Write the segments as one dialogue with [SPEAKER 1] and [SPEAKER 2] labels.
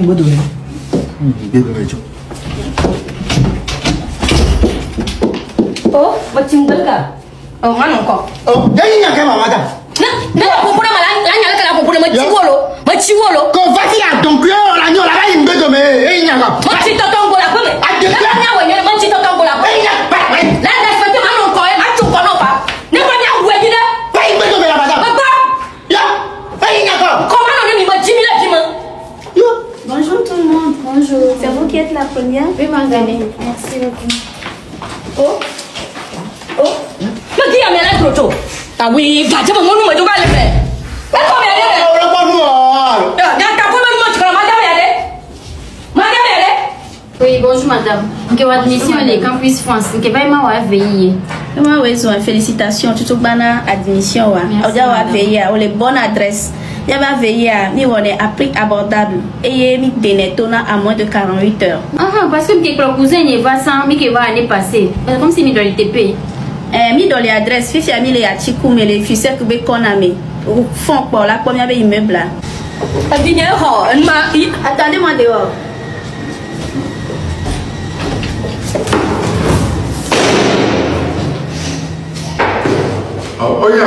[SPEAKER 1] betul ni.
[SPEAKER 2] Betul.
[SPEAKER 3] Oh, macam belga. Oh, mana kau?
[SPEAKER 2] Oh, jangan nak kemana macam?
[SPEAKER 3] Nah, aku pun malah nanya kalau aku pun macam wolo.
[SPEAKER 2] Kau pasti nak tunggu orang ni orang lain betul me. Ini nak.
[SPEAKER 3] Macam totong bola apa? Ada nyawa ni macam totong bola apa?
[SPEAKER 2] Ini nak.
[SPEAKER 3] Lah, dah seperti mana kau yang macam kau apa? Ni kau ni aku lagi dah.
[SPEAKER 2] Baik betul me macam.
[SPEAKER 3] Betul.
[SPEAKER 2] Ya, baik nak kau.
[SPEAKER 3] Kau mana ni macam ni lagi mah?
[SPEAKER 2] Ya.
[SPEAKER 4] Bonjour tout le monde. Bonjour. C'est vous qui êtes la première? Oui, Margaret. Merci beaucoup.
[SPEAKER 3] Oh. Oh. Lagi yang mana tu? Tapi baca mengenai macam mana ni? Apa yang ada?
[SPEAKER 2] Orang buat.
[SPEAKER 3] Dah tak pun mana macam mana ada? Mana ada?
[SPEAKER 4] Oui, bonjour madame. Que votre mission est Campus France. Que vraiment va veiller.
[SPEAKER 5] Oui, félicitations. Tu as une admission. On va veiller. On a une bonne adresse. Il va veiller. Nous on est à prix abordable. Et nous dénettons à moins de 48 heures.
[SPEAKER 4] Ah, parce que mon cousin n'est pas sans, mais qui va l'année passée. Comme si nous devons te payer.
[SPEAKER 5] Mi dans les adresses, Fifi a mis les atikou, mais les fils que qu'on a mis. Au fond, pour la première immeuble là. Attendez-moi dehors.
[SPEAKER 2] Oh ya.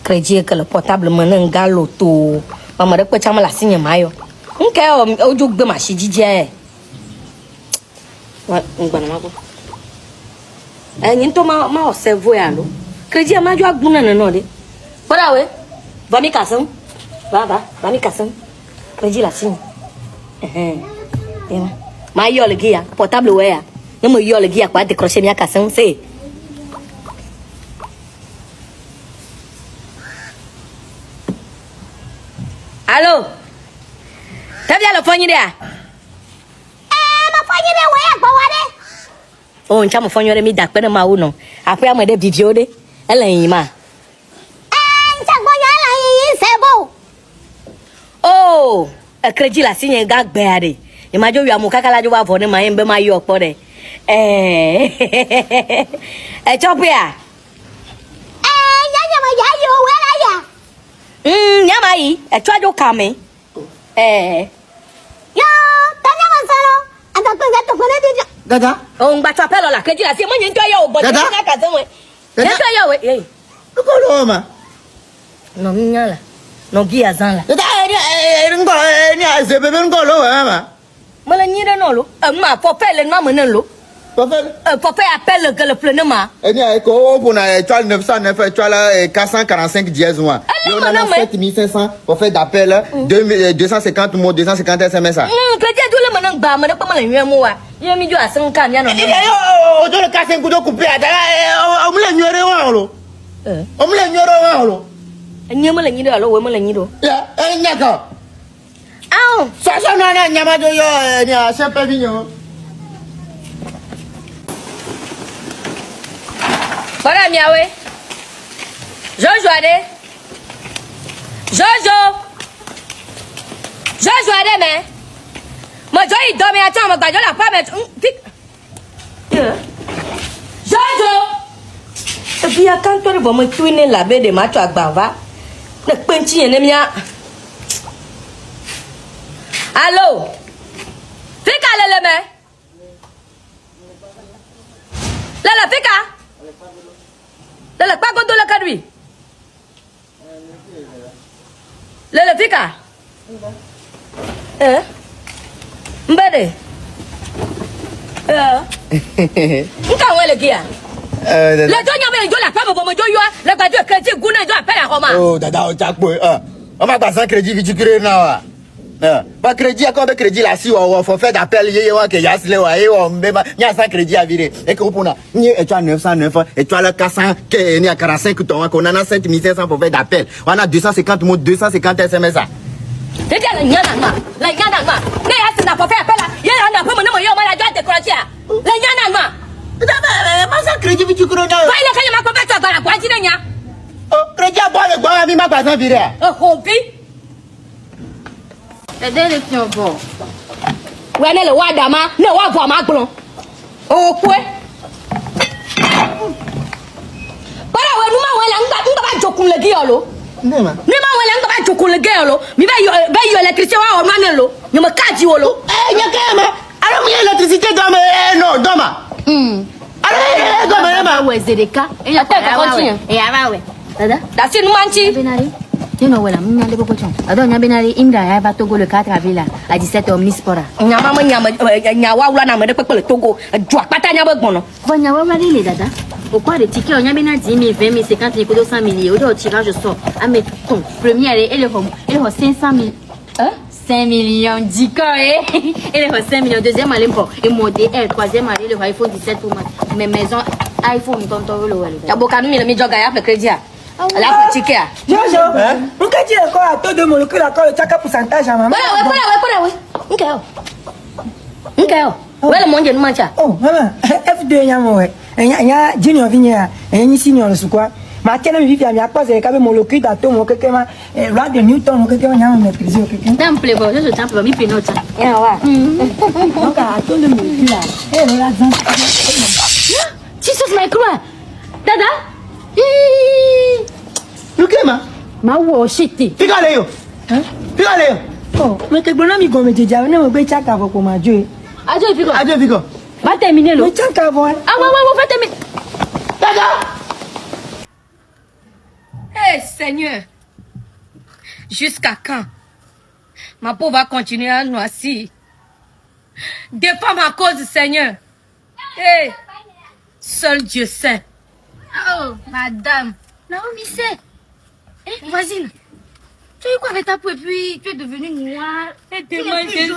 [SPEAKER 3] Kerja kalau portable mana galo tu. Mama dah macam malah senyum ayo. Engkau juga masih jijik. Wah, engkau nama aku. Nyinto ma observe ya lo. Kerja ma jo agbuna na no de. Para we. Va mi kasam. Va mi kasam. Kerja la sin. Ya. Ma yo lagi ya, portable we ya. Namo yo lagi ya kwa de crochet mi kasam se. Allô? T'as bien le poignet là? Ma poignet là, ouais, quoi, ouais? Oh, on chama fonyo mi dak pena mau no. Apa yang ada video de? Elai ma. Chak fonyo elai sebo. Oh, kerja lah sini gak berde. Ni maju ya muka kalau jua phone main bermayu apa de? Coba ya. Nyama ya yo wela ya. Nyama I. Coba jo kame. Yo, tanya masalah. Ada tu phone dia.
[SPEAKER 2] Gada?
[SPEAKER 3] Oh, baca apa lah? Kerja lah, siapa yang tu ayah buat?
[SPEAKER 2] Gada?
[SPEAKER 3] Gada? Yang tu ayah, eh.
[SPEAKER 2] Kau lo ma?
[SPEAKER 3] No minyak lah, no gia zan lah.
[SPEAKER 2] Gada ni sebab kau lo ma?
[SPEAKER 3] Malah ni dah nolo. Ma, popel le nama nolo.
[SPEAKER 2] Popel?
[SPEAKER 3] Popel appelle que le plein ma.
[SPEAKER 2] Ni ko pour na étoile 909 étoile 445 dièse moi. On a 7500 pour faire d'appel 250 mots 250 SMS ça.
[SPEAKER 3] Kerja tu le mana ba mana pa mana nyuemu wa. Ye mi jo asen kan ya no.
[SPEAKER 2] O do le kasen ku do couper ada o mu le nyore wa lo. O mu le nyore wa lo.
[SPEAKER 3] Nyema le nyido lo we mo le nyido.
[SPEAKER 2] Ya, nyaka.
[SPEAKER 3] Au,
[SPEAKER 2] Ça na nyama do yo ni a sepe vinyo.
[SPEAKER 3] para miawe. Jojo ade. Jojo ade me. Mo jo I do me ati mo gbajo la pa me. Jojo. Ebi akanto re bo mo twine la be de ma to agba va. Ne penchi yen mi a. Allô? Fika lele me. Lele fika. Lele pa ko do le kadwi. Lele fika. Mbede. Nka wele kia. Le donya be jo la pa bo mo jo yo le gbajo keje guna jo apere ho ma.
[SPEAKER 2] Oh, dada o jakpo on va passer crédit viticule na wa. Pas crédit encore avec crédit là si on faut faire d'appel yé wa que yasle wa et on me nya sans crédit à virer et que pour na ni étoile 909 étoile 400 que ni à 45 ton on a 7500 pour faire d'appel on a 250 mots 250 SMS ça.
[SPEAKER 3] Dia la nyana ma. Ne ya sina for faire appel. Ye na pa mo na mo yo ma la jo décorer a. La nyana ma.
[SPEAKER 2] Ma ça crédit viticule na.
[SPEAKER 3] Fa ile kanya ma ko beto agara kwa ji na nya.
[SPEAKER 2] Oh, crédit à boire le boire mi ma pas sans virer.
[SPEAKER 3] Oh, bi.
[SPEAKER 4] Aidez les pions bon.
[SPEAKER 3] Wene le wa dama, ne wa bo ma gbon. O kwe. Para we nu ma wele ngba ba jokun le gi yo lo.
[SPEAKER 2] Nema.
[SPEAKER 3] Ni ma wele ngba ba chocolate girl, me buy you electricity or manelo. You me catch you lo.
[SPEAKER 2] Eh, nyakema. Alors moi l'électricité dans me non, doma. Alors doma.
[SPEAKER 4] Ouais, Zedeka. Et ouais. Dada.
[SPEAKER 3] That's in manchi.
[SPEAKER 4] Benari. Tu know voilà, m'y aller beaucoup de temps. Alors nya Benari Imra ya va Togo le 4 avril à 17h omnispora.
[SPEAKER 3] Nyama nyawa ula na me de pepele Togo. Jwa pata nya begbono.
[SPEAKER 4] Bon nya wa les dada. Au quoi les tickets nya Benari 10 000, 20 000, 50 000, 100 000. Au tirage sort. Ah mais ton premier et le 500 000. 5 millions d'icônes et le 5 millions. Deuxième année pour et modèle troisième année le iPhone 17 pour mes maisons iPhone tonton le wale.
[SPEAKER 3] Ya bokanu mi le mi joga ya pe crédit. La petite kia.
[SPEAKER 1] Jojo, on peut dire encore à tout de mon que l'accord le tchaka pourcentage à maman.
[SPEAKER 3] Ouais. Okay. Ouais le monde nous mancha.
[SPEAKER 1] Oh, maman, F2 yamo ouais. Nya junior vinya, nya senior le quoi. Ma tena mi vivia mi a pas avec mon locuit d'ato mon quelqu'un rad de Newton mon quelqu'un nya maîtriser quelqu'un.
[SPEAKER 4] Temple bon, je temple mi pinota.
[SPEAKER 3] Ya wa.
[SPEAKER 1] Donc à tout de mon là. Eh voilà dans.
[SPEAKER 4] Jesus my croix. Dada?
[SPEAKER 2] Nyakema.
[SPEAKER 4] Ma wo shit.
[SPEAKER 2] Fica ali yo. Fica ali yo.
[SPEAKER 1] Oh, mais que bon ami comme déjà on me be tchaka pour ma Dieu.
[SPEAKER 4] Ajo figo.
[SPEAKER 2] Adieu Fico.
[SPEAKER 4] Va terminer
[SPEAKER 1] Le
[SPEAKER 4] le.
[SPEAKER 1] tchaka bon.
[SPEAKER 4] Ah ouais, va terminer.
[SPEAKER 2] Dada.
[SPEAKER 3] Hey Seigneur. Jusqu'à quand ma peau va continuer à noircir? Défends ma cause, Seigneur. Hey, seul Dieu sait.
[SPEAKER 4] Oh, madame. Naomi c'est. Voisine. Tu as eu quoi avec ta peau et puis tu es devenue noire?
[SPEAKER 3] Aidez-moi, Jésus.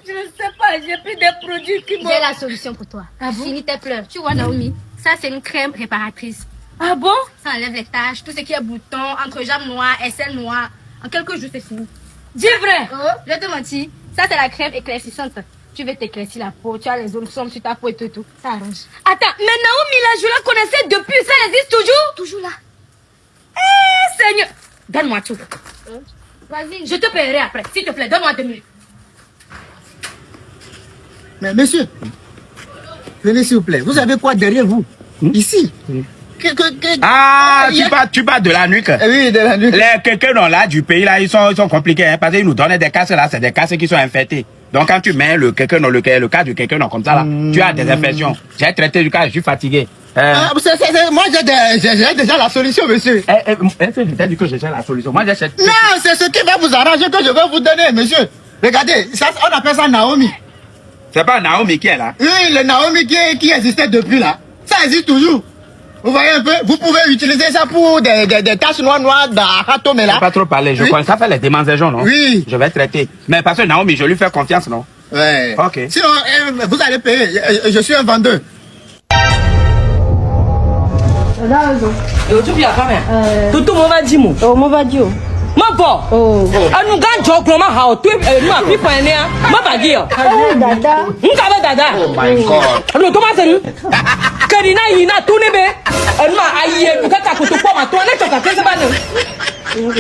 [SPEAKER 3] Je ne sais pas, j'ai pris des produits qui m'ont...
[SPEAKER 4] J'ai la solution pour toi. Finis tes pleurs. Tu vois, Naomi, ça c'est une crème réparatrice.
[SPEAKER 3] Ah bon?
[SPEAKER 4] Ça enlève les taches, tout ce qui est boutons, entrejambes noires, aisselles noires. En quelques jours, c'est fini.
[SPEAKER 3] Dis vrai.
[SPEAKER 4] Oh, je te mentis. Ça, c'est la crème éclaircissante. Tu veux t'éclaircir la peau, tu as les zones sombres sur ta peau et tout. Ça arrange.
[SPEAKER 3] Attends, mais Naomi, là, je la connaissais depuis, ça existe toujours?
[SPEAKER 4] Toujours là.
[SPEAKER 3] Eh, Seigneur. Donne-moi tout.
[SPEAKER 4] Vas-y.
[SPEAKER 3] Je te paierai après. S'il te plaît, donne-moi 2 minutes.
[SPEAKER 2] Mais monsieur, venez s'il vous plaît. Vous avez quoi derrière vous? Ici.
[SPEAKER 6] Ah, tu parles de la nuque.
[SPEAKER 2] Oui, de la nuque.
[SPEAKER 6] Les quelqu'un là du pays là, ils sont compliqués hein, parce qu'ils nous donnent des casses là, c'est des casses qui sont infectées. Donc quand tu mets le quelqu'un dans le cas du quelqu'un comme ça là, tu as des infections. J'ai traité du cas, je suis fatigué.
[SPEAKER 2] Moi j'ai déjà la solution, monsieur.
[SPEAKER 6] Je t'ai dit que j'ai la solution. Moi j'ai
[SPEAKER 2] Non, c'est ce qui va vous arranger que je vais vous donner, monsieur. Regardez, ça, on appelle ça Naomi.
[SPEAKER 6] C'est pas Naomi qui est là.
[SPEAKER 2] Oui, le Naomi qui existait depuis là. Ça existe toujours. Vous voyez un peu, vous pouvez utiliser ça pour des taches noires d'Arato, mais là.
[SPEAKER 6] Pas trop parler, je connais ça fait les démangeaisons, non?
[SPEAKER 2] Oui.
[SPEAKER 6] Je vais traiter. Mais parce que Naomi, je lui fais confiance, non?
[SPEAKER 2] Ouais.
[SPEAKER 6] Ok.
[SPEAKER 2] Sinon, vous allez payer. Je suis un vendeur.
[SPEAKER 3] Tu viens quand même. Tout le monde va dire.
[SPEAKER 5] Oh, mon va dire.
[SPEAKER 3] Ma bon.
[SPEAKER 5] Oh.
[SPEAKER 3] Nous gagnons job ma how tu nous a pris pour un hein. Ma va dire.
[SPEAKER 5] Oh, dada.
[SPEAKER 3] Nous avons dada.
[SPEAKER 2] Oh my God.
[SPEAKER 3] Nous comment c'est nous? Karina ina tourner be. Nous a aïe pour que ta couteau pour ma toi ne toka que c'est pas nous.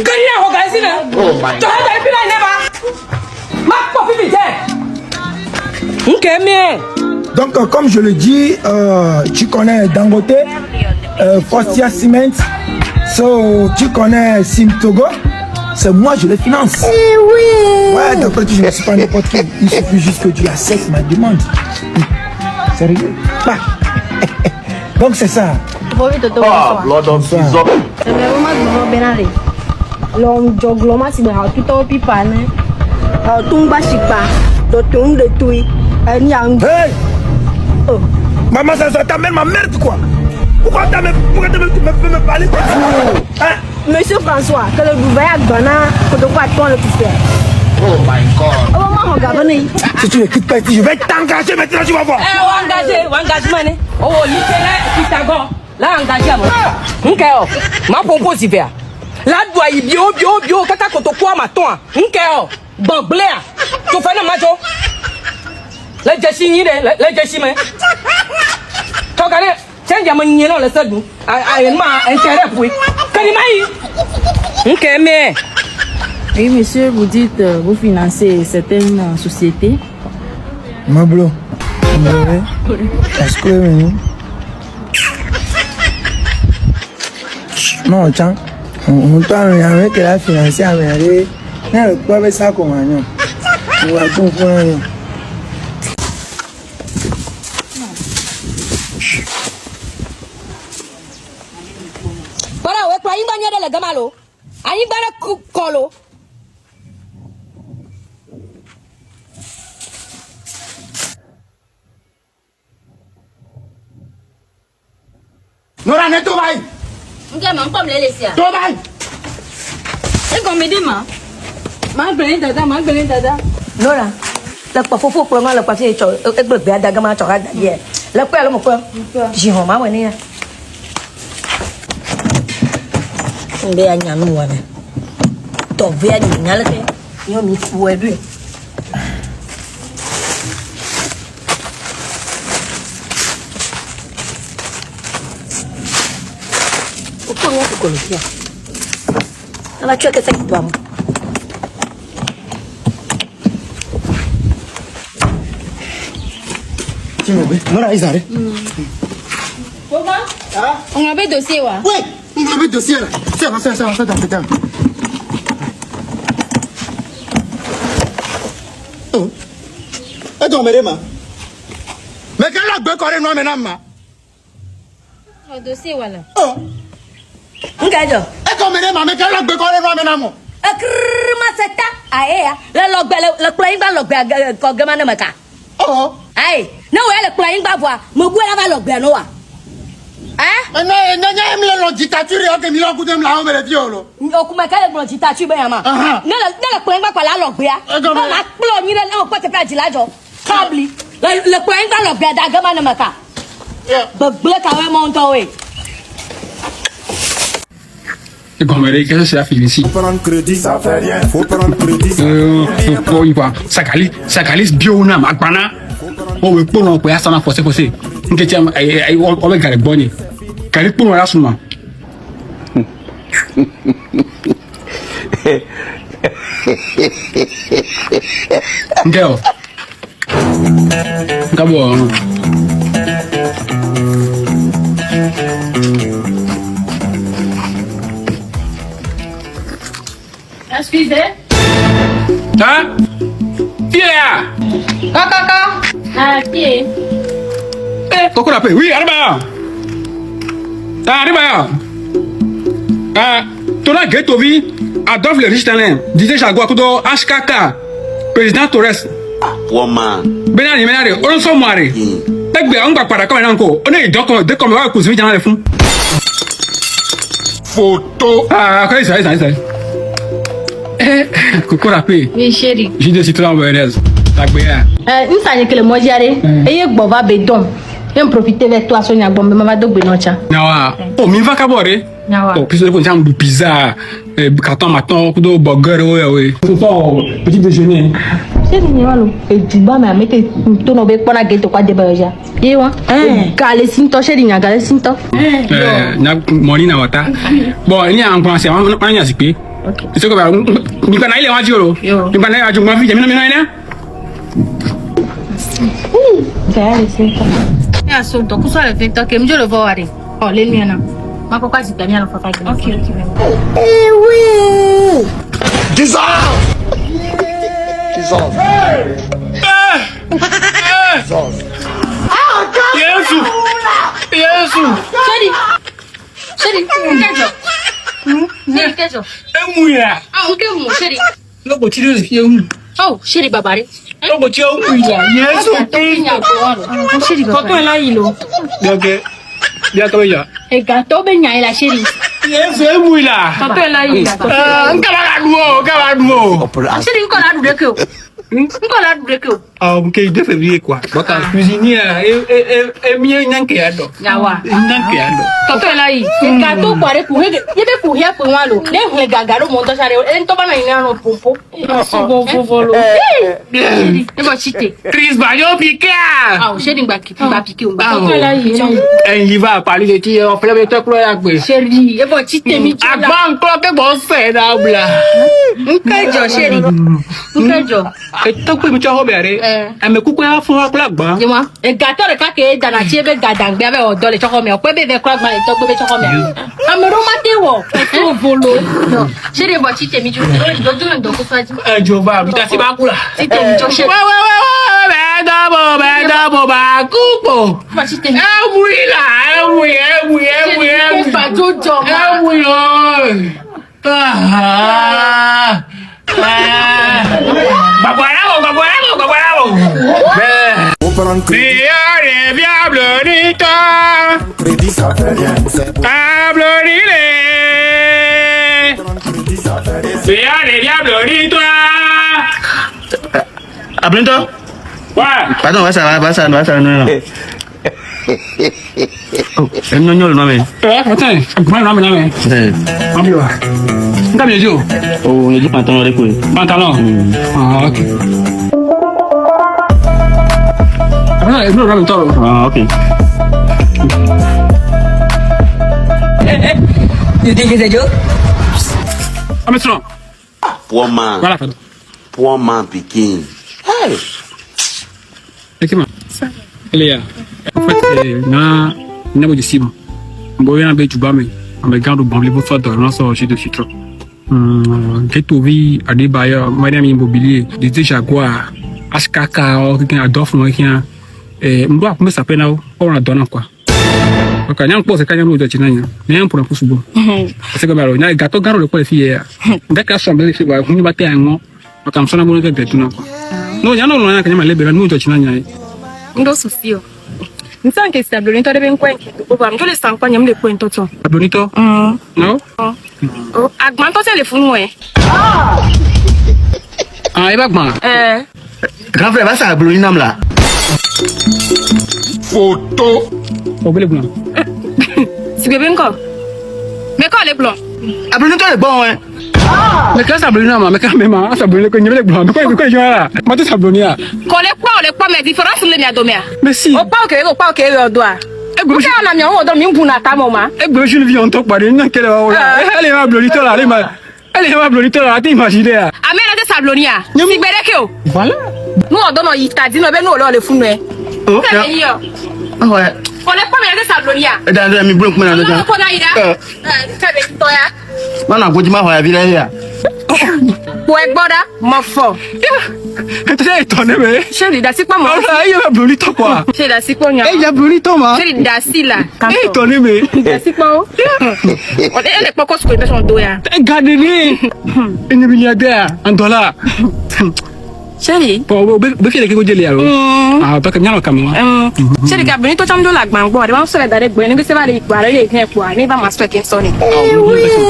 [SPEAKER 3] Karina regarde ici là.
[SPEAKER 2] Oh my
[SPEAKER 3] Tu as depuis là n'est pas. Ma copie vite. OK mais.
[SPEAKER 1] Donc, comme je le dis, tu connais Dangote, Fostia Cement, tu connais Sim Togo, c'est moi je les finance.
[SPEAKER 5] Eh oui.
[SPEAKER 1] Ouais, d'après toi, je ne suis pas n'importe qui. Il suffit juste que tu acceptes ma demande. Sérieux? Bah. Donc, c'est ça.
[SPEAKER 2] Lord of Jesus.
[SPEAKER 5] Mais vraiment, je vais bien aller. L'homme jogloma si ben tout au pipa né. Tumba chipa, do tum de tui. Nyang.
[SPEAKER 1] Hey! Oh. Maman, ça t'amène ma merde quoi? Pourquoi tu me parler comme ça? Hein?
[SPEAKER 5] Monsieur François, que le gouvernement a donné, que de quoi toi le tu fais?
[SPEAKER 2] Oh my God.
[SPEAKER 5] Oh maman, regarde.
[SPEAKER 1] Si tu ne quittes pas ici, je vais t'engager maintenant, tu vas voir.
[SPEAKER 3] Engagement. Oh, littéraire, Pythagore. Là, engagé à moi. OK, ma propose hyper. Là, doit y bio, kaka koto kwa ma toi. OK, bon blé. Tu fais le macho. Le jessi mais. Tu regardes, tiens, il y a le seul. Ma intérêt pour. Kalimai. OK, mais.
[SPEAKER 7] Oui, monsieur, vous dites, vous financez certaines sociétés.
[SPEAKER 1] Mablo. Est-ce que non, tiens, On t'a rien que la financier à aller. Non, quoi ça comme un. On va comprendre.
[SPEAKER 3] Para we kwa inga nyada la gamalo. Ani bara kolo.
[SPEAKER 2] Nora ne to vai.
[SPEAKER 4] Nge ma kom le lesia.
[SPEAKER 2] To vai.
[SPEAKER 4] E ko me de ma. Ma gbele dada.
[SPEAKER 3] Nora. La pa fofo pro nga la pa se cho e gbe gbe adaga ma cho ga da ye. La pa lo mo ko. Ji ho ma we ni ya. Nde anya no wa ne. To ve ani nyale ke. Yo mi fu e bi. O ko ya ko lo kia. Ala chwa ke se ki ba mo.
[SPEAKER 2] Nora Isare.
[SPEAKER 4] Papa? Ah? On avait dossier wa.
[SPEAKER 2] Ouais, on avait dossier là. Ça va, putain. Oh. Et ton mère, mais quel a besoin de nous maintenant?
[SPEAKER 4] Le dossier wa là.
[SPEAKER 2] Oh.
[SPEAKER 3] Ngajo.
[SPEAKER 2] Et ton mère, mais quel a besoin de nous maintenant?
[SPEAKER 3] Akrma seta aya la logbe la play ba logbe ko gama na maka.
[SPEAKER 2] Oh.
[SPEAKER 3] Ai, na we le play ba voa, mo gwe la ba logbe no wa.
[SPEAKER 2] Non, la dictature que mi loku dem la o mere violo.
[SPEAKER 3] O kuma ka le dictature be yama. Na le play ba kwa la logbe ya. Na la plo ni le o ko te pa jilajo. Kabli. Le play ba logbe da gama na maka. Ba ble ka we mon to we.
[SPEAKER 8] Gommeri, qu'est-ce que c'est la fille ici?
[SPEAKER 9] Faut prendre crédit, ça fait rien. Faut prendre crédit.
[SPEAKER 8] Faut quoi? Sakalis biona makbana. On veut pour nous pour ça na forcer. Nke tiam on va garder bonne. Kali pour la suma. Ngeo. Ngabo.
[SPEAKER 4] Excusez.
[SPEAKER 8] Hein? Pierre!
[SPEAKER 4] Kaka. Ah, pied.
[SPEAKER 8] Pourquoi la paix? Oui, arriba! Arriba! Tona Getovi, Adolphe le riche talent, disait Jaguar Kudo, HKK, président Torres.
[SPEAKER 9] Woman.
[SPEAKER 8] Benani, on s'en marie. On va pas comme un anko. On est donc comme un cousin dans le fond.
[SPEAKER 9] Photo.
[SPEAKER 8] Ah, quoi ça? Coucou la paix.
[SPEAKER 4] Oui, chérie.
[SPEAKER 8] J'ai des citoyens bonheureuse.
[SPEAKER 4] Une fois que le mojiare, et bon va bédon. Je vais profiter avec toi, Sonia Bombe, maman de Benocha.
[SPEAKER 8] Nawa. Oh, mi va cabore.
[SPEAKER 4] Nawa.
[SPEAKER 8] Oh, puis on chambre de pizza, carton matin, coup de burger, ouais. Ce soir, petit déjeuner.
[SPEAKER 4] C'est mignon, et tu vas me mettre ton obé pour la guette quoi de baja. Et ouais. Calé sinto, chérie, n'a calé sinto.
[SPEAKER 8] Na molina wata. Bon, il y a un point, c'est on y a zippé.
[SPEAKER 4] Ok.
[SPEAKER 8] C'est quoi? Ni pas naïle wa jolo. Ni pas naïle wa jolo, ma fille, mina.
[SPEAKER 4] Calé sinto. Ya son to kuso le finto ke mjo le voir. Oh, le miana. Ma papa dit bien la papa. Ok.
[SPEAKER 2] Eh oui. Jesus.
[SPEAKER 8] Yesu.
[SPEAKER 4] Chérie, qu'est-ce?
[SPEAKER 8] Mouya.
[SPEAKER 4] Ah, ok, mon chérie.
[SPEAKER 8] Lo botiro ye
[SPEAKER 4] Oh, chérie babare.
[SPEAKER 8] Lo botiro mouya. Yesu.
[SPEAKER 4] Chérie babare. Quand là il est.
[SPEAKER 8] Donc bien comme ya.
[SPEAKER 4] Et gâteau benya la chérie.
[SPEAKER 8] Yesu mouya.
[SPEAKER 4] Quand là il est.
[SPEAKER 8] Nkala duo.
[SPEAKER 4] Chérie, quand là du que. Quand là du que.
[SPEAKER 8] Ah, ok, 2 février quoi. Bota cuisinier et mieux n'enquête.
[SPEAKER 4] Yawa.
[SPEAKER 8] N'enquête.
[SPEAKER 4] Quand là il. Et gâteau pour aller pour. Il est pour rien pour moi là. Les gagaro monte ça. Et toi pas na no popo. Bon volo. Chérie, tu vas chiter.
[SPEAKER 8] Chris Bayo piqué.
[SPEAKER 4] Ah, chérie va piquer. Quand là il.
[SPEAKER 8] Il va parler de ti on fait le truc là quoi.
[SPEAKER 4] Chérie, il va chiter mi.
[SPEAKER 8] Agba nko ke bo se da bla.
[SPEAKER 4] Nkejo chérie. Nkejo.
[SPEAKER 8] E to pe mi cho ho bere. Elle me coupe à fond à la bas.
[SPEAKER 4] Dis-moi. Et gâteau le cas que dans la tienne gadang bien avec odeur les chocomel. Peut bébé quoi dans les top bébé chocomel. Amero mateo. Faut volo. Non. J'ai des voitures t'es mis du donc ça dit.
[SPEAKER 8] Jova, tu t'as pas coula.
[SPEAKER 4] Si t'es mis du
[SPEAKER 8] Ouais. Bah coupo.
[SPEAKER 4] Voiture t'es mis.
[SPEAKER 8] Oui là, oui.
[SPEAKER 4] Pas tout job.
[SPEAKER 8] Oui Bravo.
[SPEAKER 9] Faut prendre crédit. Crédit, ça fait rien.
[SPEAKER 2] À bientôt.
[SPEAKER 6] Ouais.
[SPEAKER 2] Pardon, va ça, non. Non, le nom, mais.
[SPEAKER 8] Attends, comment on a
[SPEAKER 2] Oh, il dit pantalon, les couilles.
[SPEAKER 8] Pantalon. Ah, ok.
[SPEAKER 2] Ah, ok.
[SPEAKER 3] You think it's a joke?
[SPEAKER 8] Ah, mais sinon.
[SPEAKER 9] Poor man.
[SPEAKER 8] Voilà, pardon.
[SPEAKER 9] Poor man picking. Hey.
[SPEAKER 8] Effectivement. Elia, en fait, na bo jisi mo. Bo yana be juba me. Am ga do bon le bo so do na so shi de fitro. Ke to vi Adebayo, Mariam Immobilier, de Jaguar, Ashkaka o ki adof mo ki ndo a come sapena o na dona kwa. Ka nyang po se ka nyang lo de chinanya. Nyang pour pousse bo. Se ka baro na gato garo le ko fi ya. Ndeka so mbele fi ba hunu ba te anwo. Ka msona mo de tuna kwa. No nyano no na ka nyama lebe no de chinanya.
[SPEAKER 7] Ndo sufio. Nisa nke si Bonito debe nkwenke. Oba mjole sankwa nyamle kwento to.
[SPEAKER 8] Bonito? No?
[SPEAKER 7] Oh, agmanto téléphone ouais.
[SPEAKER 8] Ah, il va comment?
[SPEAKER 2] Grand frère, va ça, Blonina là.
[SPEAKER 9] Photo.
[SPEAKER 8] Oh, bel blanc.
[SPEAKER 7] Si bébé encore. Mais quand les blancs?
[SPEAKER 2] Ah, Blonito est bon, hein.
[SPEAKER 8] Mais quand ça Blonina, mais quand même, ça Blonina, quand il est blanc, pourquoi il joue là? Moi, tout ça Blonina.
[SPEAKER 7] Quand les quoi, mais différence sur les miens domères.
[SPEAKER 8] Mais si.
[SPEAKER 7] Au pas que le doigt. Pourquoi on a mis un dans une bouna ta maman?
[SPEAKER 8] Eh, ben, je ne vis en tant que pas de n'a qu'elle là. Elle est ma Blonito là, elle est ma Blonito là, t'imagines là.
[SPEAKER 7] Ah, mais là, c'est sa Blonia. Si bébé
[SPEAKER 8] Voilà.
[SPEAKER 7] nous on donne il t'a dit, nous, ben, nous, on le fou, mais.
[SPEAKER 2] Oh, ouais.
[SPEAKER 7] On est pas mais c'est sa Blonia.
[SPEAKER 2] Et dans mes blocs, maintenant,
[SPEAKER 7] Non, on a ida. C'est toi,
[SPEAKER 2] non, non, vous dites, ma vie là.
[SPEAKER 7] ouais, boda, mon fort.
[SPEAKER 8] Tu es étonné, mais.
[SPEAKER 7] Chérie, c'est quoi, moi?
[SPEAKER 8] Il y a Blonito quoi.
[SPEAKER 7] Chérie, c'est quoi,
[SPEAKER 8] Eh, il y a Blonito, ma.
[SPEAKER 7] Chérie, c'est là.
[SPEAKER 8] Étonné, mais.
[SPEAKER 7] C'est quoi? On est pas qu'on se connaît son dos, hein.
[SPEAKER 8] Gardez-les. Un milliardaire en dollars.
[SPEAKER 7] Chérie.
[SPEAKER 8] Bon, be fier que vous dites là. Ah, pas que bien le caméra.
[SPEAKER 7] Chérie, quand Bonito t'as mis la banque, bon, on se va d'aller boire, ne se va aller boire, aller quoi, ne va m'aspecter qu'un sonné.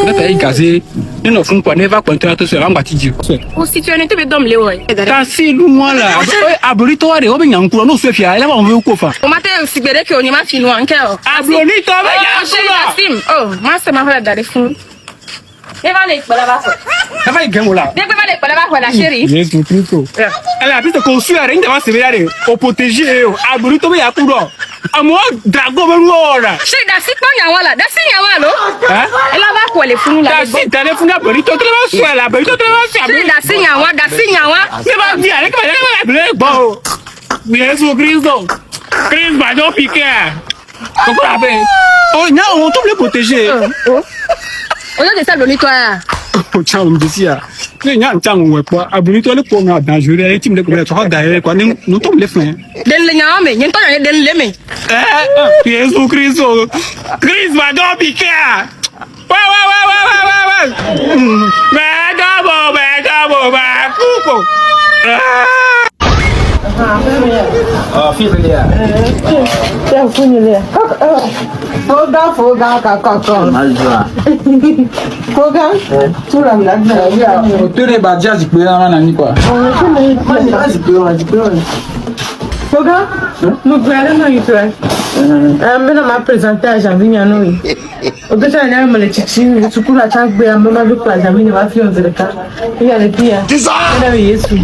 [SPEAKER 8] Là, t'as gazé. Nous ne faisons pas, ne va continuer à te faire un bâtiment.
[SPEAKER 7] Ou si tu es un peu d'homme, Léo.
[SPEAKER 8] T'as si loin là. Ah, Bonito, allez, on vient en courant, nous se fier. Là, on veut au coffre.
[SPEAKER 7] Au matin, si bébé qu'on y m'a fini en cœur.
[SPEAKER 8] Ah, Bonito,
[SPEAKER 7] Chérie, oh, moi, c'est ma frère d'aller fou. Et va aller, là-bas.
[SPEAKER 8] ça va être là.
[SPEAKER 7] Dès que va aller, là-bas, la chérie.
[SPEAKER 8] Jésus Christ. Elle a plus de construire, rien de va se ver au protéger. Ah, Bonito, mais à coup d'or. À moi, dragon, mais voilà.
[SPEAKER 7] Chérie, d'assez pas, y'a voilà, d'assez, y'a voilà. Elle va quoi, les fous, là.
[SPEAKER 8] D'assez, t'as les fous, là, Bonito, tu vas soir, là, Bonito, tu vas soir.
[SPEAKER 7] Chérie, d'assez, y'a voilà, d'assez, y'a voilà.
[SPEAKER 8] C'est pas bien, elle va bon. Jésus Christ. Christ va donc piquer. Pourquoi la paix? Oh, non, on peut le protéger.
[SPEAKER 7] On a des salles de toi.
[SPEAKER 8] Oh, tiens, on me dit ça. Mais il y a un temps où on quoi. À Bonito, le point est dangereux. Les teams de couleur, tu regardes, quoi. Nous tombons les freins.
[SPEAKER 7] Den le nyama mais yen to yan den le me.
[SPEAKER 8] Jésus Christ. Christ va donc piquer. Ouais. Mais d'abord, coupe.
[SPEAKER 6] Ah, fils de Léa.
[SPEAKER 1] Foga, kakakon. Foga, tout la blague.
[SPEAKER 6] Tu n'es pas jazz, tu peux en avoir quoi.
[SPEAKER 1] Foga, nous prenons nos yeux. Maintenant, m'a présenté à Janvier Yanoui. Au bout d'un an, les chichis, les soukours à chaque bé, un moment de place, Janvier va faire de l'état. Il y a les filles. Il y a les Yesu.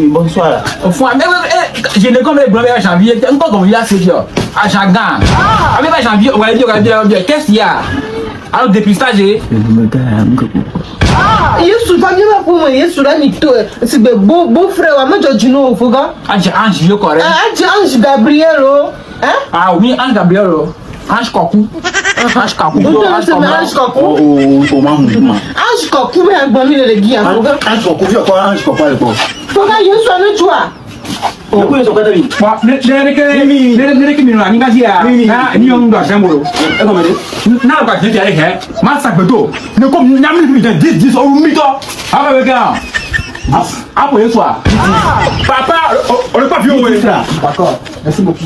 [SPEAKER 6] Bonsoir. Au fond, je ne connais pas janvier. Encore comme il y a ce jour. À Jagan. Avec janvier, on va dire, qu'est-ce qu'il y a? Alors, dépistage.
[SPEAKER 1] Yesu pas bien pour moi Yesu là ni to c'est beau frère wa majo jino foga
[SPEAKER 8] Ange yo correct.
[SPEAKER 1] Ange Gabriel hein
[SPEAKER 8] Ah oui, Ange Gabriel. Ange Koku. Ange Koku.
[SPEAKER 1] Ange Koku. Ange Koku mais bon mi le guia foga.
[SPEAKER 2] Ange Koku fi ko Ange Koku le ko.
[SPEAKER 1] Foga Yesu anu tua.
[SPEAKER 2] O ko so ka tabi.
[SPEAKER 8] Wa ne ke mi no ani ga dia. Ah ni on do asembolo.
[SPEAKER 2] E ko me de.
[SPEAKER 8] Na ka je dia he. Ma sa gbedo. Ne ko nyam ni 10 o mi to. Aba be ga. Apo Yesu a. Papa, on le pas vu au D'accord. Merci beaucoup.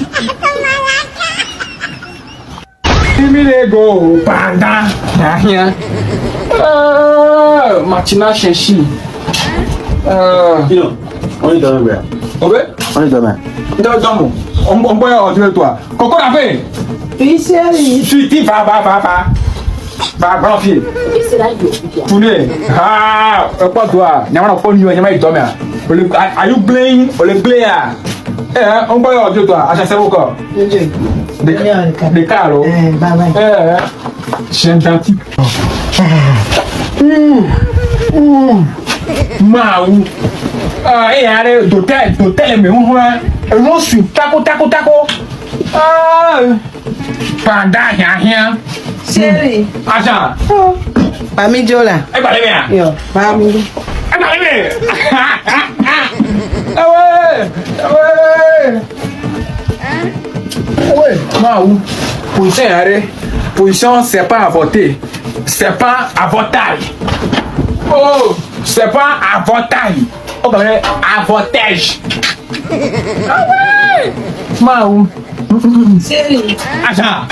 [SPEAKER 8] Go, panda. Martina Chenchi.
[SPEAKER 2] Dino, on est dans le verre. On est demain.
[SPEAKER 8] On peut y aller toi. Coco la fait.
[SPEAKER 1] Oui chérie.
[SPEAKER 8] Suiti, va. Va, grand pied. Tournez. Ah, quoi toi? N'y a pas de n'y a pas de toi. Are you playing? On le play à. On peut y aller toi. À chaque fois. Des carreaux.
[SPEAKER 1] Bye.
[SPEAKER 8] Chien gentil. Maou. Et allez, d'hôtel, mais on suit taco. Panda, rien.
[SPEAKER 1] Chérie.
[SPEAKER 8] Agent.
[SPEAKER 1] Pami Jola.
[SPEAKER 8] Eh ben, les
[SPEAKER 1] Yo, pami.
[SPEAKER 8] Eh ben, les ouais, Maou. Position, c'est pas avorté. C'est pas avortage. Oh, c'est pas avortage. Oh, ben, avortage. Ah ouais. Maou.
[SPEAKER 1] Chérie.
[SPEAKER 8] Agent.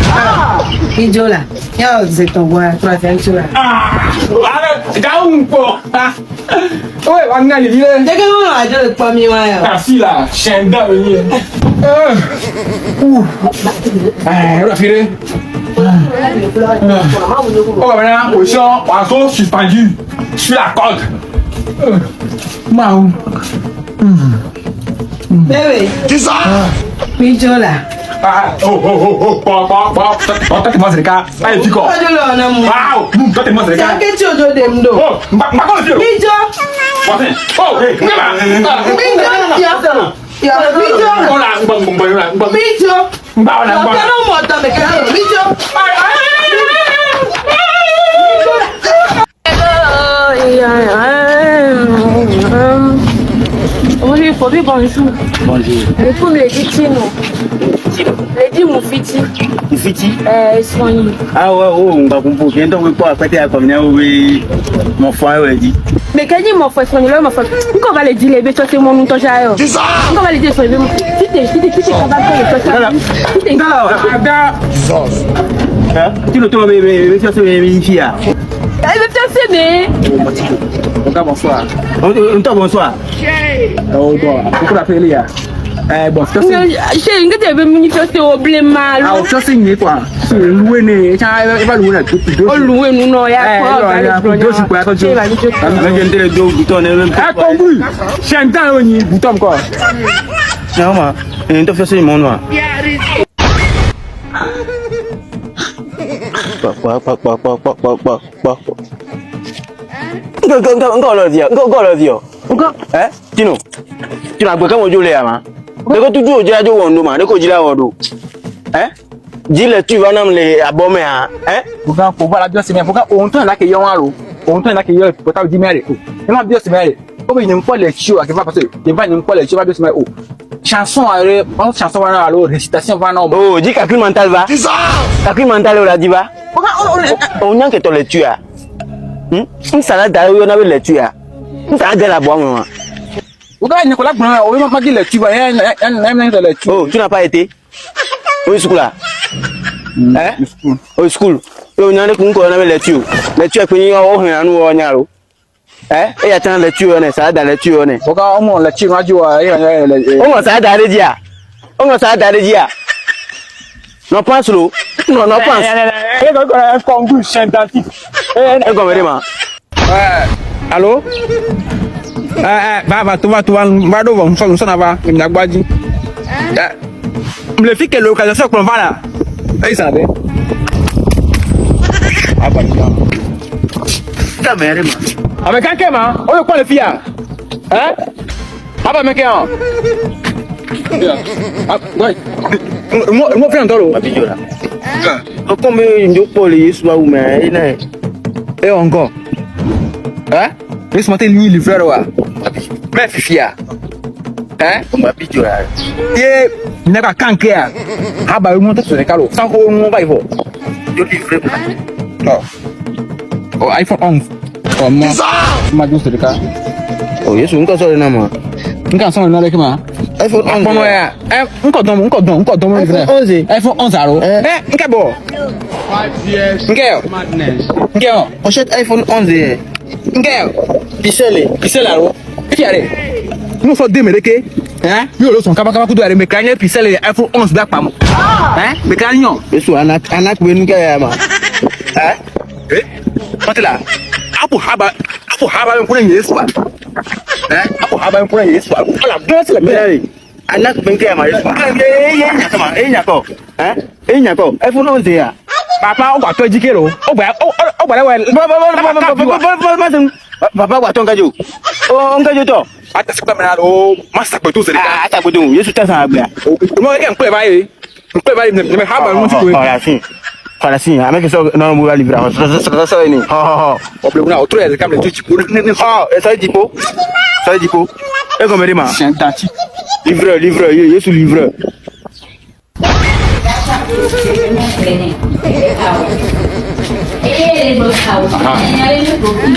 [SPEAKER 1] Jola. Yo, c'est ton bois, toi, c'est Jola.
[SPEAKER 8] Allez, down pour. Ouais, on a les vieux.
[SPEAKER 1] Dès que on a dit le premier mois.
[SPEAKER 8] Merci là, chien d'amener. On a filé. Oh, maintenant, position, oiseau suspendu sur la corde. Maou.
[SPEAKER 1] Bébé.
[SPEAKER 2] Tu sors.
[SPEAKER 1] Oui, Jola.
[SPEAKER 8] Toi, tu manges les gars. Allez, dis quoi? Waouh, toi, tu manges les gars.
[SPEAKER 1] C'est que tu as de demdo.
[SPEAKER 8] Oh, ma gueule,
[SPEAKER 1] Bijo.
[SPEAKER 8] oh, hey,
[SPEAKER 7] Oui, faut dire bonjour.
[SPEAKER 2] Bonjour.
[SPEAKER 7] Le coup me dit Tino. Le dit mon fiti.
[SPEAKER 2] Fiti.
[SPEAKER 7] Soigné.
[SPEAKER 2] Ah ouais, on va comprendre. Viens donc pour après à comme oui. Mon frère ouais dit.
[SPEAKER 7] Mais quand il m'a fait soigner là, m'a fait. Pourquoi va le dire les bêtes c'est mon nom j'ai ailleurs. Pourquoi va le dire soigner. Tu t'es capable de faire ça. Tu t'es
[SPEAKER 2] Jesus. Hein? Tu le tombes mais tu as fait une fille là.
[SPEAKER 7] Elle veut faire s'aimer.
[SPEAKER 8] Bonsoir.
[SPEAKER 2] Bonsoir.
[SPEAKER 8] Oh, bon, pourquoi la félix là? Bon, c'est
[SPEAKER 7] J'ai une que tu veux manifester au blé mal.
[SPEAKER 8] ah, ça c'est une quoi? C'est loué né, ça va louer là tout.
[SPEAKER 7] Oh loué nous non ya quoi.
[SPEAKER 8] Deux suis quoi quand tu.
[SPEAKER 2] Avec un deux boutons même.
[SPEAKER 8] Ah, compris. Chantant on y bouton quoi.
[SPEAKER 2] Non ma, on te fait ça mon noir. Encore le dire. Eh? Tino. Tu n'as pas comme je l'ai avant. De quoi tu joues déjà au Wando man, de quoi tu l'as Wando. Eh? Dis-le tu vas nous les abommer hein?
[SPEAKER 8] Pourquoi la bien c'est bien pourquoi on tourne là que yon allo. On tourne là que yon pour ta dire mais oh. Et ma bien c'est bien. Comme il n'aime pas les chiots à parce que il va n'aime pas les chiots va bien c'est bien oh. Chanson chanson va alors récitation va non.
[SPEAKER 2] Oh, dis calcul mental va. Calcul mental on la dit va. On y a que tu le tues. Une salade d'ailleurs on avait le tuer. Une salade de la boire moi.
[SPEAKER 8] Pourquoi Nicolas Bruno on m'a dit le tuer le tuer.
[SPEAKER 2] Oh, tu n'as pas été au school là. Hein? Au school. On y a des qu'on avait le tuer. Le tuer que nous on a nous on y a. Eh? Et attends le tuer on est ça dans le tuer on est.
[SPEAKER 8] Pourquoi on le tuer radio
[SPEAKER 2] on ça d'aller dire. On ça d'aller dire. Non pense l'eau. Non pense.
[SPEAKER 8] Un concours scientifique. Allô? Va, tu vas, on s'en va, il n'a pas dit. Le fait que l'occasion qu'on va là, il s'en va. Ah, bah,
[SPEAKER 2] caméra, man.
[SPEAKER 6] Avec un ma, on est quoi les filles? Hein? Ah bah mec, hein? Ah, ouais. Moi, fais un tolo.
[SPEAKER 2] Comme une police, ou mais, et encore. Hein?
[SPEAKER 6] Laisse-moi te lier le frère, ouais.
[SPEAKER 2] Mais fifia. Hein? On va piquer.
[SPEAKER 6] Et, il n'y a pas qu'un clair. Ah bah, on monte sur les calots. Sans qu'on va y voir.
[SPEAKER 2] Je livre.
[SPEAKER 6] Oh, iPhone 11. Oh, moi, ma douce de cas.
[SPEAKER 2] Oh, yes, on peut sortir là, moi.
[SPEAKER 6] On peut sortir là, avec moi.
[SPEAKER 2] iPhone 11.
[SPEAKER 6] Bon, ouais. On peut donner,
[SPEAKER 2] iPhone 11.
[SPEAKER 6] iPhone 11, alors. On peut bon.
[SPEAKER 2] On achète iPhone 11.
[SPEAKER 6] Pixel, alors. Fiare. Nous sommes démérés. Hein? Yo, le son capable de faire mes crânes, pixel et iPhone 11 black pam. Hein? Mes crânes.
[SPEAKER 2] Mais soit anak ben kaya ma.
[SPEAKER 6] Hein? Eh? Quand là. Apo haba un point Yesu. Hein? Apo haba un point Yesu. Voilà, grâce la belle.
[SPEAKER 2] Anak ben kaya ma. Nyako. Hein? Nyako. iPhone 11 ya.
[SPEAKER 6] Papa, on va te dire que
[SPEAKER 2] Papa wa tonga jo. Oh, onga to.
[SPEAKER 6] ata sikwa menalo masa kwetu serikali.
[SPEAKER 2] Ata kwetu. Yesu tasa abia.
[SPEAKER 6] Mo ke nkwe bayi. Nkwe bayi me haba mo sikwe.
[SPEAKER 2] Fala sim, a mec só não vou livrar. Só ini.
[SPEAKER 6] O problema outro é que tu tipo.
[SPEAKER 2] Essa tipo. Sai tipo. É como ele mas.
[SPEAKER 6] Chantati.
[SPEAKER 2] Livreur, Yesu livreur.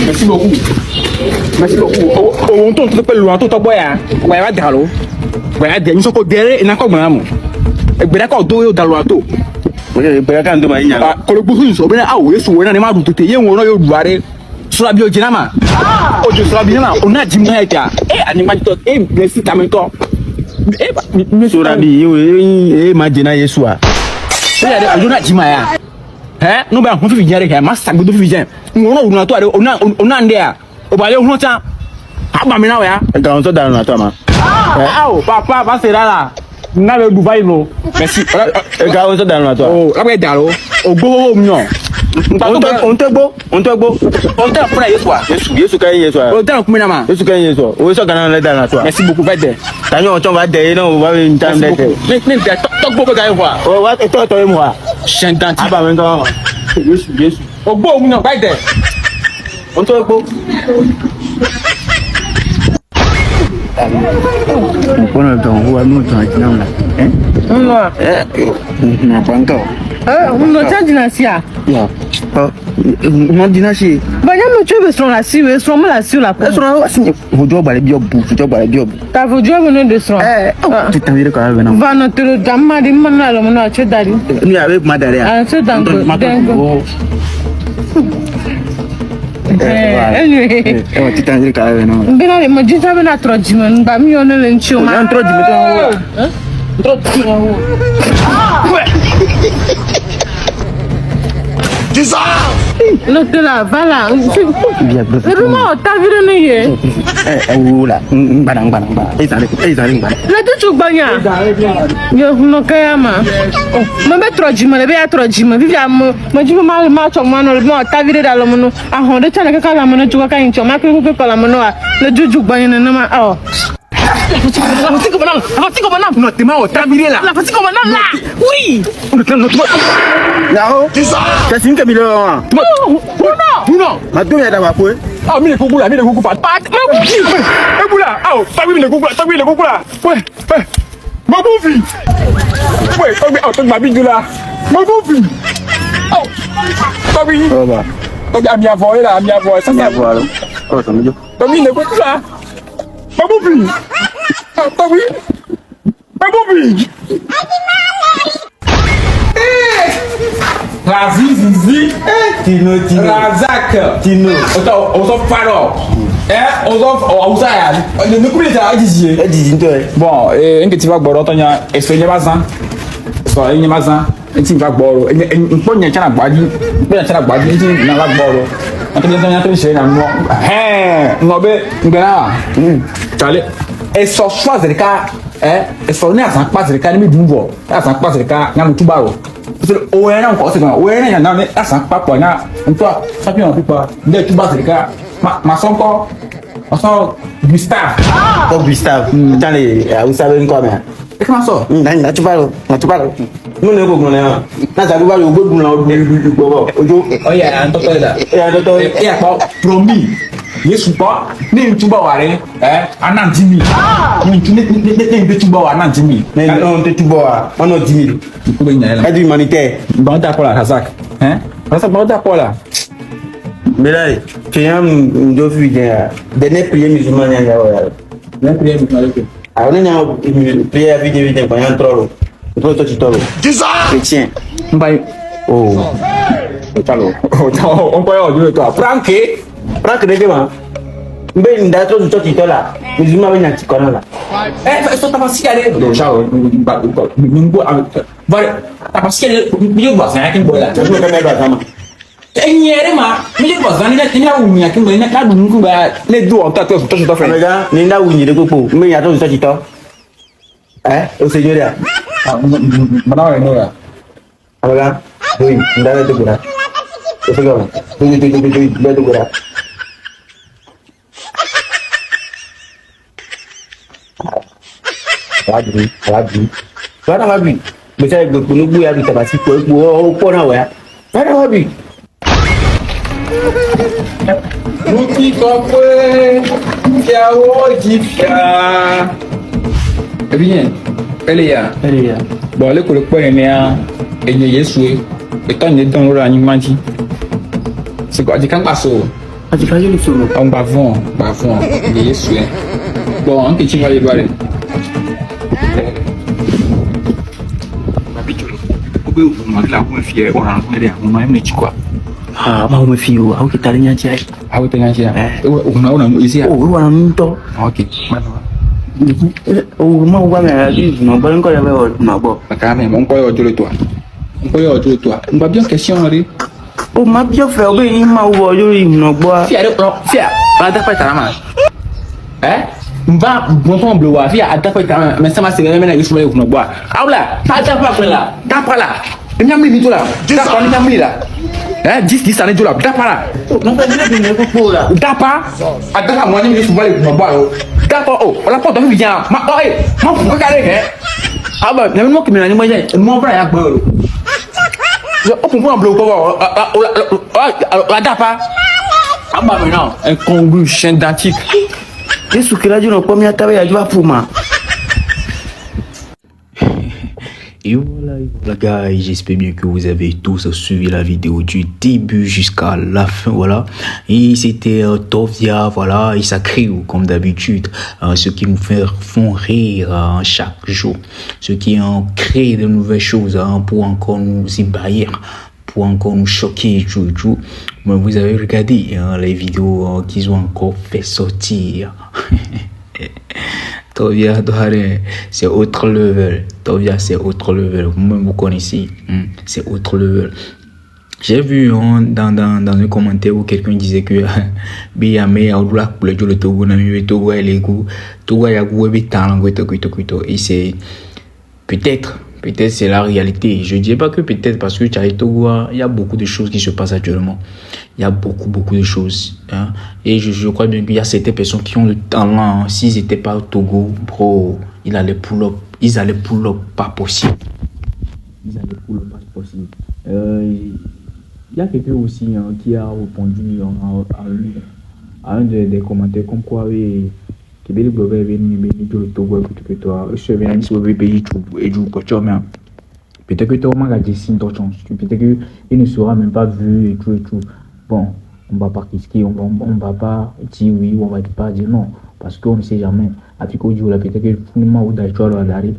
[SPEAKER 6] Merci beaucoup. Merci beaucoup. On tourne tout le long, tout le boya. Ouais, va d'alo. Ouais, des gens qui derrière, ils n'ont pas de et bien d'accord, deux dans le bateau.
[SPEAKER 2] Oui, bien quand de manière.
[SPEAKER 6] Quand le bout sont bien, ah oui, sont bien, on a tout été, on a eu barré. Sur la biogénama. Oh, je suis la biogénama. On a dit, mais animal, et blessé, t'as même temps.
[SPEAKER 2] Sur la bio, imagine Yesu.
[SPEAKER 6] C'est on a dit, mais hein, nous, ben, on fait bien, mais ça goûte bien. On a toi, on a un dia. Au balai, on a ah, bah, maintenant, ouais.
[SPEAKER 2] Dans ce dans la toma.
[SPEAKER 6] Ah, papa, va c'est là. Na le Dubai no. Merci.
[SPEAKER 2] E ga on so dan la to.
[SPEAKER 6] Oh, la be dalo. O go mio.
[SPEAKER 2] On te gbo. On te pra Yesu kan Yesu.
[SPEAKER 6] O dan ku mi na ma.
[SPEAKER 2] Yesu kan Yesu. O so kan na dan la to.
[SPEAKER 6] Merci beaucoup va de.
[SPEAKER 2] Tanyo on ton va de na o va in time de.
[SPEAKER 6] Ne to gbo ga wa.
[SPEAKER 2] O wa to mo wa.
[SPEAKER 6] Chantanti.
[SPEAKER 2] Aba men kan. Yesu.
[SPEAKER 6] O gbo mio va de.
[SPEAKER 2] On te gbo. Bueno, don Juan no está aquí nada.
[SPEAKER 1] No.
[SPEAKER 2] Na banco.
[SPEAKER 1] No change na sia.
[SPEAKER 2] Ya. No dinasi.
[SPEAKER 1] Ba ya no chebe son la si we son la si la.
[SPEAKER 2] Eso no assim. Vojo bare biobu,
[SPEAKER 1] Ta vojo no de son.
[SPEAKER 2] Tu tá vendo cara não.
[SPEAKER 1] Va no tro damma di manalo mo no chedari.
[SPEAKER 2] Ni ave madare.
[SPEAKER 1] Ah, so dango. Anyway.
[SPEAKER 2] Tu tá vendo cara não.
[SPEAKER 1] Bina le mo jinta bina trojima ba mi ono le nchi o ma.
[SPEAKER 2] Não trojima to.
[SPEAKER 1] Trojima. No te la vala. Le mo ta vire ni ye.
[SPEAKER 2] Ula, barang. Eh sare.
[SPEAKER 1] Le tu chu gbanya. Yo no kayama. Mo be trojima le be ya trojima. Vivi am mo jibo ma cho mo no le mo ta vire da lo mo no. Ahon de chana ka la mo no ju ka yin cho ma ko ko la mo no a. Le juju gbanya na ma oh.
[SPEAKER 6] No, te mao, traviré là.
[SPEAKER 1] La fatigue comme là. Oui.
[SPEAKER 2] Não. Tá sim Camilo.
[SPEAKER 6] Non.
[SPEAKER 2] Mas tu ya da wa ko.
[SPEAKER 6] Ah, mi le kuku pa. E bula. Ah, ta mi le kuku là. Ouais. Ma bouffe. Ouais, tu ma bille là. Ma bouffe. Oh. Ta mi.
[SPEAKER 2] Oh ba.
[SPEAKER 6] Ok, a mi avoi là, ça ça.
[SPEAKER 2] Oh, ça me dit.
[SPEAKER 6] Ta mi le kuku là. Ma bouffe. Ah, ta mi. Ma bouffe. Zizi,
[SPEAKER 2] Tino.
[SPEAKER 6] Razak, Tino. On s'en faro. On s'en ya. Ne coupe les ajizie.
[SPEAKER 2] E di to e.
[SPEAKER 6] Bon, que tu vas gboro tonya, espelhe bazan. So, enye bazan. Enti va gboro. Npo nya chana gbadi. Npo nya chana gbadi, enti na va gboro. Enti nya to se na mo. No be ngana. Chale. E so choisir ka, e so ne asan pa zerika ni mi dunvo. Asan pa zerika na mutubaro. ouais, non, encore, c'est bon. Ouais, non, non, mais ça, pas quoi, là. Toi, ça peut en plus pas. Dès que tu bats, c'est le gars. Ma son corps. Ma son Gustave.
[SPEAKER 2] Oh, Gustave. Attendez, vous savez quoi, mais.
[SPEAKER 6] Et comment ça?
[SPEAKER 2] Là, tu parles. Nous, ne pouvons pas. Là, ça vous va le goût de l'eau.
[SPEAKER 6] Oh, il y a un total là.
[SPEAKER 2] Et un autre.
[SPEAKER 6] Il y a pas promis. Yesu pas, ni tu vas voir, anan 10 000. Ni tu vas voir, anan 10 000.
[SPEAKER 2] Mais on te bois, on a 10 000. Aide humanitaire.
[SPEAKER 6] Bon, d'accord là, Razak. Hein? Razak, bon, d'accord là.
[SPEAKER 2] Mais là, tu as un filles, dernier prière musulman, il y a
[SPEAKER 6] Bien prière, vous m'avez fait.
[SPEAKER 2] on a une prière vidéo, il y a un troll. Trop de titolo. Chrétien.
[SPEAKER 6] Oh. On peut y aller, toi. Franck,
[SPEAKER 2] de quoi? Mais il y a trop de titolo là. Musulman, il y a un petit colon là.
[SPEAKER 6] eh, ça t'a pas si allé. Déjà, voilà, t'as pas si allé. Il va ça, qu'il boit là.
[SPEAKER 2] Je me connais pas, ça.
[SPEAKER 6] Eh, il y a ma, il va ça, il y a où il y a qu'il boit, il y a là, les deux en tête, toi, je t'en fais.
[SPEAKER 2] Regarde, il y a où il y a des copeaux. Mais il y a trop de titolo. Hein? Au Seigneur là.
[SPEAKER 6] Maintenant, il y a
[SPEAKER 2] Regarde, oui, il y a des copeaux là. C'est ça, oui, des copeaux là. Alabi. Voilà ma vie. Mais ça, le nous bouillons avec ta si pour na ouais. Voilà ma vie.
[SPEAKER 6] nous qui comprenons, qui a odié. Eh bien, elle est là. Bon, le colloque est né à Yesu. Et quand il est dans l'animal, c'est quoi? Tu can't passer.
[SPEAKER 2] Tu fais le solo.
[SPEAKER 6] On va voir, il est Yesu. Bon, on peut y aller voir.
[SPEAKER 2] Ah, ma me fio, au que tá linha de aí.
[SPEAKER 6] Ah, eu tenho já. Uma isi.
[SPEAKER 2] Oh, eu não tô.
[SPEAKER 6] Ok.
[SPEAKER 2] O ma wa me ali, não vai encontrar ma bo.
[SPEAKER 6] Bacana, on peut y aller toi. On peut y aller toi. On va bien question ali.
[SPEAKER 2] O ma bien fait, o bem ma wo yo no bo.
[SPEAKER 6] Fia, on a pas ta main. Va bon bleu wa fia a pas ta mais ça m'a c'est même na yusu no bo. Ah là, ta pas là. Ta pas là. Il y a mis tout là. Ta pas ni ta mis là. 10 années de là, d'apara.
[SPEAKER 2] Non, pas de ne pas là.
[SPEAKER 6] D'apa, à d'apa, moi, je suis pas le bois. D'apa, oh, on a pas de bien. Ma, faut regarder, ah bah, il y a une qui me l'a dit, moi, mon frère, il y a un je comprends un bloc, la d'apa. Ah bah, maintenant, un congru chien d'antique.
[SPEAKER 2] Qu'est-ce que là, je ne peux pas travailler à pour moi.
[SPEAKER 10] Et voilà guys, j'espère bien que vous avez tous suivi la vidéo du début jusqu'à la fin, voilà. Et c'était Tovia, voilà, et ça crée comme d'habitude, ceux qui nous font rire chaque jour, ceux qui ont créé de nouvelles choses pour encore nous ébahir, pour encore nous choquer, tout. Mais vous avez regardé les vidéos qu'ils ont encore fait sortir. Tovia, c'est autre level. Tovia, c'est autre level. Vous connaissez, c'est autre level. J'ai vu dans un commentaire où quelqu'un disait que Biyame a oula pour le Togo, Nami Togo et les goûts, Togo ya goût et talent, et c'est peut-être c'est la réalité. Je dis pas que peut-être parce que Togo, il y a beaucoup de choses qui se passent actuellement. Il y a beaucoup de choses. Hein? Et je crois bien qu'il y a certaines personnes qui ont le talent. Hein. S'ils n'étaient pas au Togo, bro, ils allaient pull up pas possible. Il y a quelqu'un aussi qui a répondu à un des commentaires comme quoi que le Togo je viens sur le pays et du peut-être que tu as regardé signe de chance, peut-être qu'il ne sera même pas vu et tout. Bon, on va pas critiquer, on va pas dire oui ou on va pas dire non, parce qu'on ne sait jamais. Après qu'on dit peut-être que le moment où d'accord à d'arriver,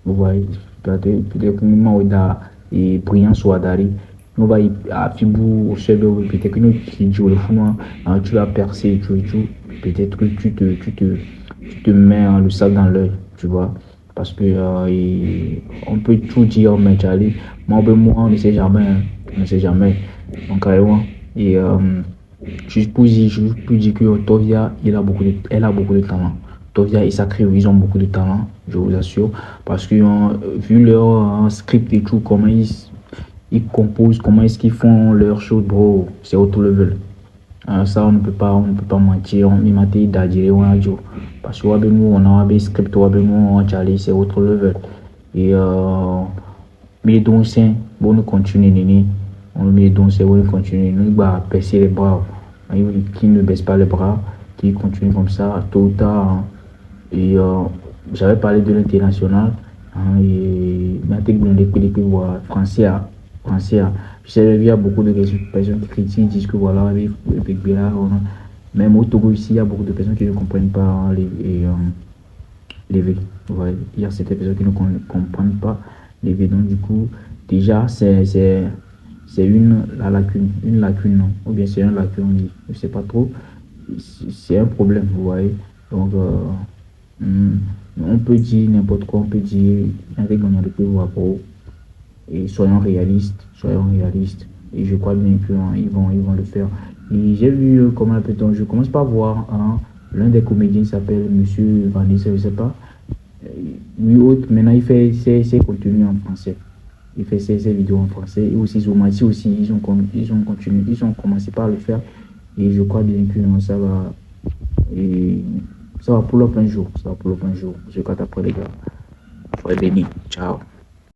[SPEAKER 10] vous voyez, peut-être que le moment où et brillant soit d'arriver, on va à Fibou au chef de peut-être que nous qui dit le fond, tu vas percer et tout, peut-être que tu te mets le sac dans l'œil, tu vois. Parce que on peut tout dire, mais moi on ne sait jamais. Donc et je peux dire que Tovia elle a beaucoup de talent. Tovia et Sacré, ils ont beaucoup de talent, je vous assure, parce que vu leur script et tout, comment ils composent, comment est-ce qu'ils font leur show, bro, c'est autre level. Ça, on ne peut pas mentir, on m'a dit d'agir on a dit. Parce que nous, on a un script, on a c'est autre level. Et mais donc, c'est bon, nous continuons, on met donc, c'est bon, continuer, nous, bah, baisser les bras, qui ne baisse pas les bras, qui continue comme ça, tôt ou tard. Et j'avais parlé de l'international, et maintenant, français. Je sais qu'il y a beaucoup de personnes qui critiquent, disent que voilà, avec Bella, même au Togo ici, il y a beaucoup de personnes qui ne comprennent pas les V. Ouais, il y a certaines personnes qui ne comprennent pas les V. Donc, du coup, déjà, c'est une lacune, non, ou bien c'est une lacune, je ne sais pas trop. C'est un problème, vous voyez. Donc, on peut dire n'importe quoi, on peut dire avec mon et soyons réalistes, et je crois bien qu'ils vont le faire. Et j'ai vu comment peut-on, je commence par voir l'un des comédiens s'appelle Monsieur Vanessa, je sais pas, lui autre, maintenant il fait ses contenus en français, il fait ses vidéos en français, et aussi Zomati aussi, ils ont commencé par le faire, et je crois bien que ça va pour le plein jour, je crois après les gars, soyez bénis, ciao.